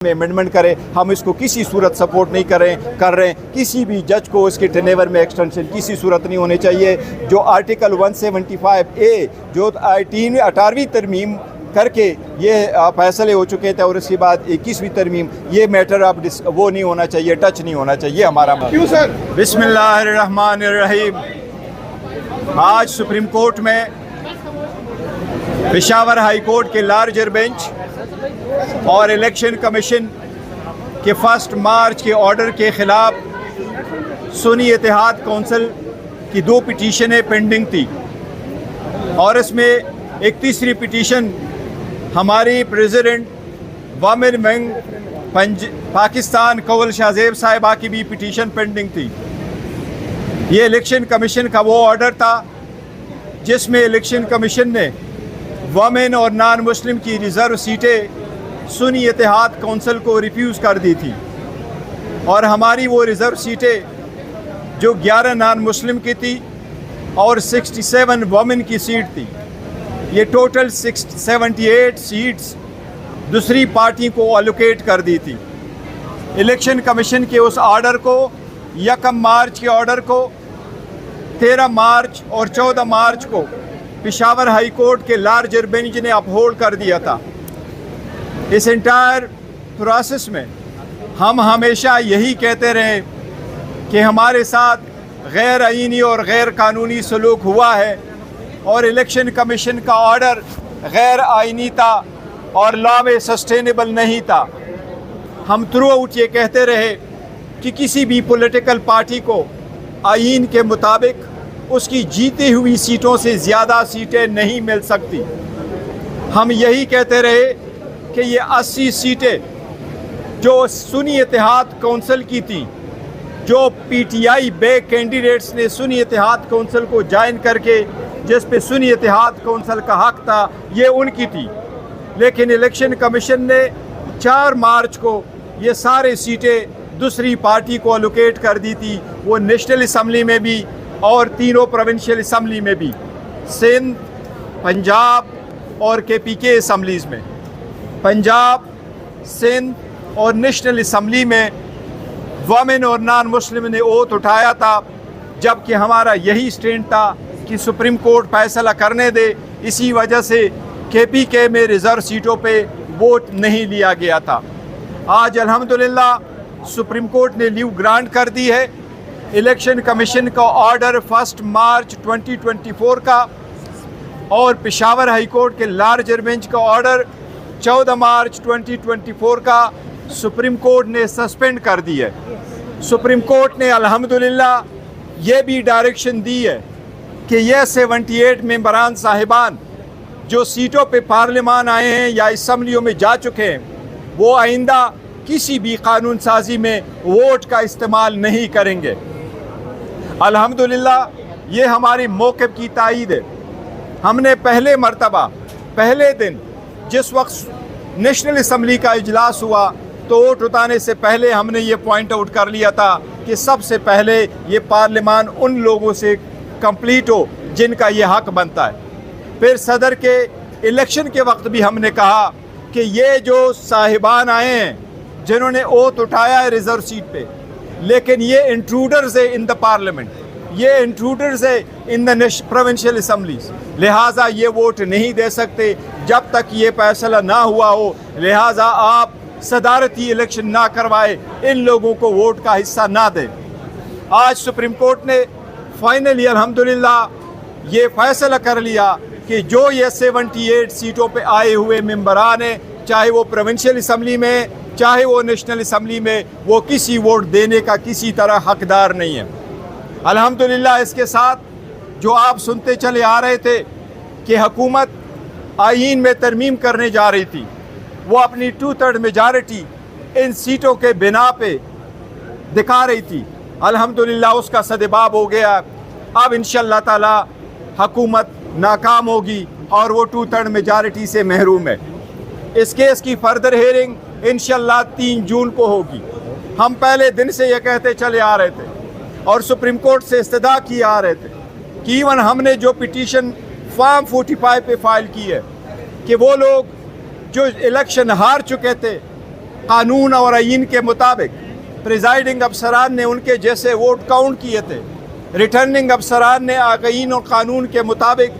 में अमेंडमेंट करें। हम इसको किसी सूरत सपोर्ट नहीं कर रहे हैं। किसी भी जज को इसके टेनेवर में एक्सटेंशन किसी सूरत नहीं होनी चाहिए। जो आर्टिकल 175A जो 18वीं तरमीम करके ये फैसले हो चुके थे और इसके बाद 21वीं तरमीम, ये मैटर अब वो नहीं होना चाहिए, टच नहीं होना चाहिए हमारा। क्यों सर? बिस्मिल्लाहिर्रहमानिर्रहीम। आज सुप्रीम कोर्ट में पेशावर हाई कोर्ट के लार्जर बेंच और इलेक्शन कमीशन के 1 मार्च के ऑर्डर के ख़िलाफ़ सुन्नी इत्तेहाद कौंसिल की 2 पिटीशनें पेंडिंग थी और इसमें एक तीसरी पिटीशन हमारी प्रेसिडेंट वामिन मंग पाकिस्तान कौल शाहजेब साहिबा की भी पिटीशन पेंडिंग थी। ये इलेक्शन कमीशन का वो ऑर्डर था जिसमें इलेक्शन कमीशन ने वमेन और नॉन मुस्लिम की रिज़र्व सीटें सुन्नी इत्तेहाद कौंसिल को रिफ्यूज़ कर दी थी और हमारी वो रिज़र्व सीटें जो 11 नॉन मुस्लिम की थी और 67 वमेन की सीट थी, ये टोटल 78 सीट्स दूसरी पार्टी को एलोकेट कर दी थी। इलेक्शन कमीशन के उस ऑर्डर को 1 मार्च के ऑर्डर को 13 मार्च और 14 मार्च को पेशावर हाई कोर्ट के लार्जर बेंच ने अपहोल्ड कर दिया था। इस इंटायर प्रोसेस में हम हमेशा यही कहते रहे कि हमारे साथ गैर आईनी और गैर कानूनी सलूक हुआ है और इलेक्शन कमीशन का ऑर्डर गैर आईनी था और लॉ में सस्टेनेबल नहीं था। हम थ्रू आउट ये कहते रहे कि किसी भी पॉलिटिकल पार्टी को आईन के मुताबिक उसकी जीती हुई सीटों से ज़्यादा सीटें नहीं मिल सकती। हम यही कहते रहे कि ये 80 सीटें जो सुन्नी इत्तेहाद कौंसिल की थी, जो पीटीआई बे कैंडिडेट्स ने सुन्नी इत्तेहाद कौंसिल को ज्वाइन करके जिस पे सुन्नी इत्तेहाद कौंसिल का हक था, ये उनकी थी। लेकिन इलेक्शन कमीशन ने 4 मार्च को ये सारे सीटें दूसरी पार्टी को एलोकेट कर दी थी, वो नेशनल असम्बली में भी और तीनों प्रोविंशियल असम्बली में भी, सिंध, पंजाब और KPK असम्बलीज़ में। पंजाब, सिंध और नेशनल असम्बली में वमेन और नॉन मुस्लिम ने ओथ उठाया था, जबकि हमारा यही स्टैंड था कि सुप्रीम कोर्ट फैसला करने दे। इसी वजह से KPK में रिज़र्व सीटों पे वोट नहीं लिया गया था। आज अल्हम्दुलिल्लाह सुप्रीम कोर्ट ने लीव ग्रांट कर दी है। इलेक्शन कमीशन का ऑर्डर 1 मार्च 2024 का और पेशावर हाई कोर्ट के लार्जर बेंच का ऑर्डर 14 मार्च 2024 का सुप्रीम कोर्ट ने सस्पेंड कर दी है। सुप्रीम कोर्ट ने अल्हम्दुलिल्लाह ये भी डायरेक्शन दी है कि यह 78 मेंबरान साहिबान जो सीटों पे पार्लियामान आए हैं या असम्बलियों में जा चुके हैं, वो आइंदा किसी भी कानून साजी में वोट का इस्तेमाल नहीं करेंगे। अल्हम्दुलिल्लाह ये हमारी मौक़िफ़ की तायीद है। हमने पहले मर्तबा पहले दिन जिस वक्त नेशनल असम्बली का इजलास हुआ तो वोट उठाने से पहले हमने ये पॉइंट आउट कर लिया था कि सबसे पहले ये पार्लियामान उन लोगों से कंप्लीट हो जिनका ये हक बनता है। फिर सदर के इलेक्शन के वक्त भी हमने कहा कि ये जो साहिबान आए हैं जिन्होंने ओथ उठाया है रिज़र्व सीट पे, लेकिन ये इंट्रूडर्स है इन द पार्लियामेंट, ये इंट्रूडर्स है इन द प्रोविंशियल असम्बलीज, लिहाजा ये वोट नहीं दे सकते जब तक ये फैसला ना हुआ हो। लिहाजा आप सदारती इलेक्शन ना करवाए, इन लोगों को वोट का हिस्सा ना दें। आज सुप्रीम कोर्ट ने फाइनली अल्हम्दुलिल्लाह ये फैसला कर लिया कि जो ये 78 सीटों पे आए हुए मेंबरान हैं, चाहे वो प्रोविंशियल असम्बली में चाहे वो नेशनल असम्बली में, वो किसी वोट देने का किसी तरह हकदार नहीं है। अल्हम्दुलिल्लाह इसके साथ जो आप सुनते चले आ रहे थे कि हुकूमत आईन में तरमीम करने जा रही थी, वो अपनी 2/3 मेजॉरिटी इन सीटों के बिना पे दिखा रही थी। अल्हम्दुलिल्लाह उसका सदबाब हो गया। अब इंशाअल्लाह ताला हुकूमत नाकाम होगी और वो 2/3 मेजॉरिटी से महरूम है। इस केस की फर्दर हेयरिंग इंशाअल्लाह 3 जून को होगी। हम पहले दिन से ये कहते चले आ रहे थे और सुप्रीम कोर्ट से इस्तदा किए आ रहे थे कि इवन हमने जो पिटीशन फॉर्म 45 पे फाइल की है कि वो लोग जो इलेक्शन हार चुके थे कानून और आइन के मुताबिक प्रिजाइडिंग अफसरान ने उनके जैसे वोट काउंट किए थे, रिटर्निंग अफसरान ने आइन और कानून के मुताबिक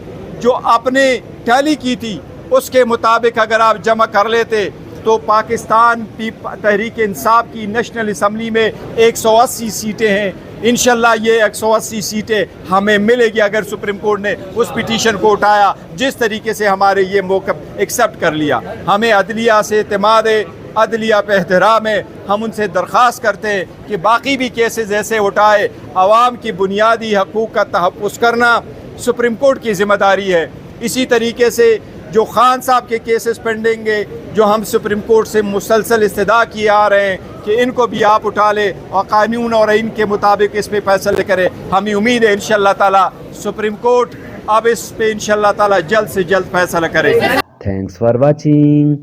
जो आपने टैली की थी उसके मुताबिक अगर आप जमा कर लेते तो पाकिस्तान तहरीक इंसाफ की नेशनल असम्बली में 180 सीटें हैं। इंशाल्लाह ये 180 सीटें हमें मिलेगी अगर सुप्रीम कोर्ट ने उस पिटीशन को उठाया, जिस तरीके से हमारे ये मौक़िफ़ एक्सेप्ट कर लिया। हमें अदलिया से एतमाद है, अदलिया पे एहतराम है। हम उनसे दरख्वास्त करते हैं कि बाकी भी केसेस ऐसे उठाए। आवाम की बुनियादी हकूक़ का तहफ़्फ़ुज़ करना सुप्रीम कोर्ट की ज़िम्मेदारी है। इसी तरीके से जो खान साहब के केसेस पेंडिंग है, जो हम सुप्रीम कोर्ट से मुसलसल इस्तदा किए आ रहे हैं कि इनको भी आप उठा ले और कानून और आइन के मुताबिक इस पे फैसले करें। हमें उम्मीद है इंशाअल्लाह ताला सुप्रीम कोर्ट अब इस पे इंशाअल्लाह ताला जल्द से जल्द फैसला करेगी। Thanks for watching.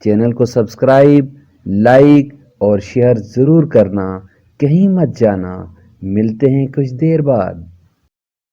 चैनल को सब्सक्राइब, लाइक और शेयर ज़रूर करना, कहीं मत जाना। मिलते हैं कुछ देर बाद।